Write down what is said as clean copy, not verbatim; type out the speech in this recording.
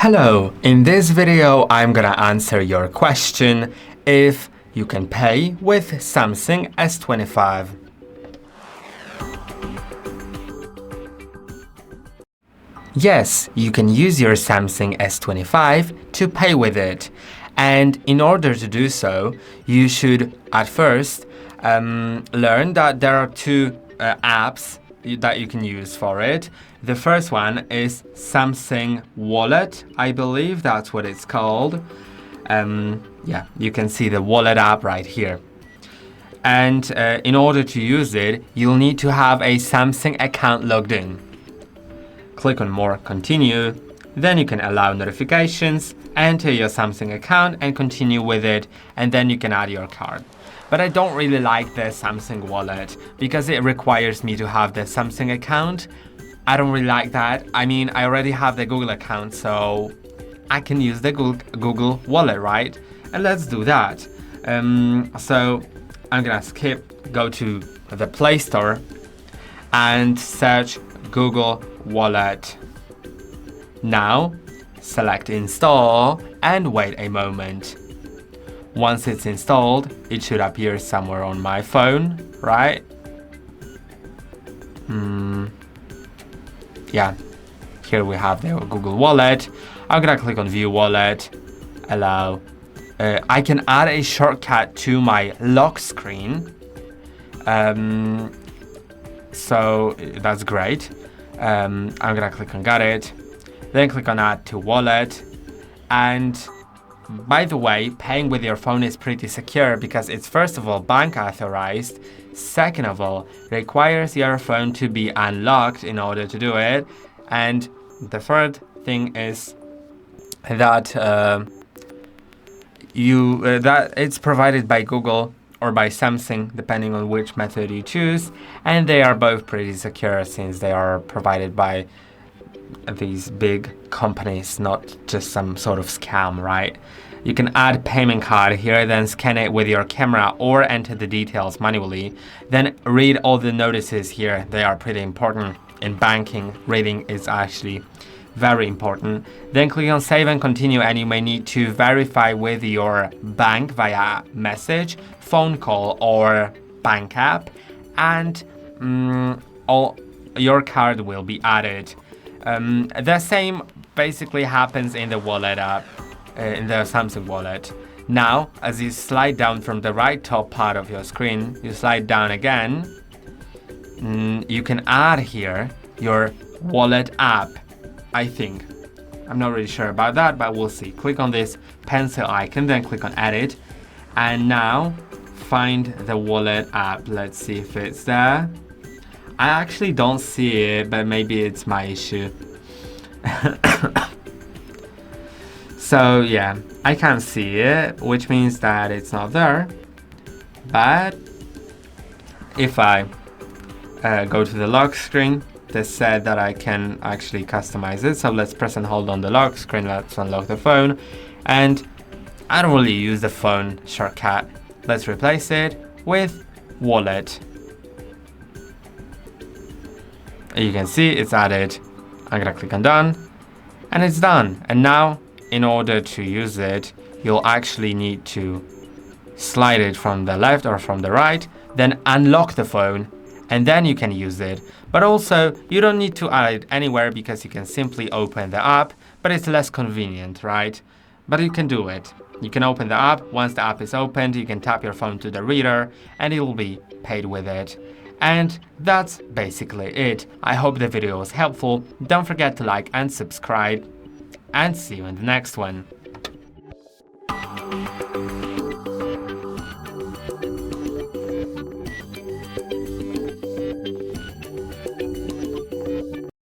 Hello, in this video I'm gonna answer your question if you can pay with Samsung S25. Yes, you can use your Samsung S25 to pay with it. And in order to do so, you should at first learn that there are two apps that you can use for it. The first one is Samsung Wallet, I believe that's what it's called. Yeah, you can see the Wallet app right here. And in order to use it, you'll need to have a Samsung account logged in. Click on More, Continue. Then you can allow notifications, enter your Samsung account and continue with it, and then you can add your card. But I don't really like the Samsung Wallet because it requires me to have the Samsung account. I don't really like that. I mean, I already have the Google account, so I can use the Google Wallet, right? And let's do that. So I'm gonna go to the Play Store and search Google Wallet. Now, select Install and wait a moment. Once it's installed, it should appear somewhere on my phone, right? Yeah, here we have the Google Wallet. I'm gonna click on View Wallet, allow. I can add a shortcut to my lock screen. So that's great. I'm gonna click on Got It, then click on Add to Wallet. And by the way, paying with your phone is pretty secure because it's first of all bank authorized, second of all requires your phone to be unlocked in order to do it, and the third thing is that that it's provided by Google or by Samsung, depending on which method you choose, and they are both pretty secure since they are provided by these big companies, not just some sort of scam, right? You can add payment card here, then scan it with your camera or enter the details manually. Then read all the notices here. They are pretty important. In banking, reading is actually very important. Then click on Save and Continue, and you may need to verify with your bank via message, phone call or bank app, and all your card will be added. The same basically happens in the Wallet app, in the Samsung Wallet. Now, as you slide down from the right top part of your screen, you slide down again, you can add here your Wallet app, I think. I'm not really sure about that, but we'll see. Click on this pencil icon, then click on Edit, and now find the Wallet app. Let's see if it's there. I actually don't see it, but maybe it's my issue. So yeah, I can't see it, which means that it's not there. But if I go to the lock screen, they said that I can actually customize it. So let's press and hold on the lock screen. Let's unlock the phone. And I don't really use the phone shortcut. Let's replace it with Wallet. You can see it's added. I'm gonna click on Done, and it's done. And now, in order to use it, you'll actually need to slide it from the left or from the right, then unlock the phone, and then you can use it. But also, you don't need to add it anywhere because you can simply open the app, but it's less convenient, right? But you can do it. You can open the app. Once the app is opened, you can tap your phone to the reader, and it will be paid with it. And that's basically it. I hope the video was helpful. Don't forget to like and subscribe, and see you in the next one.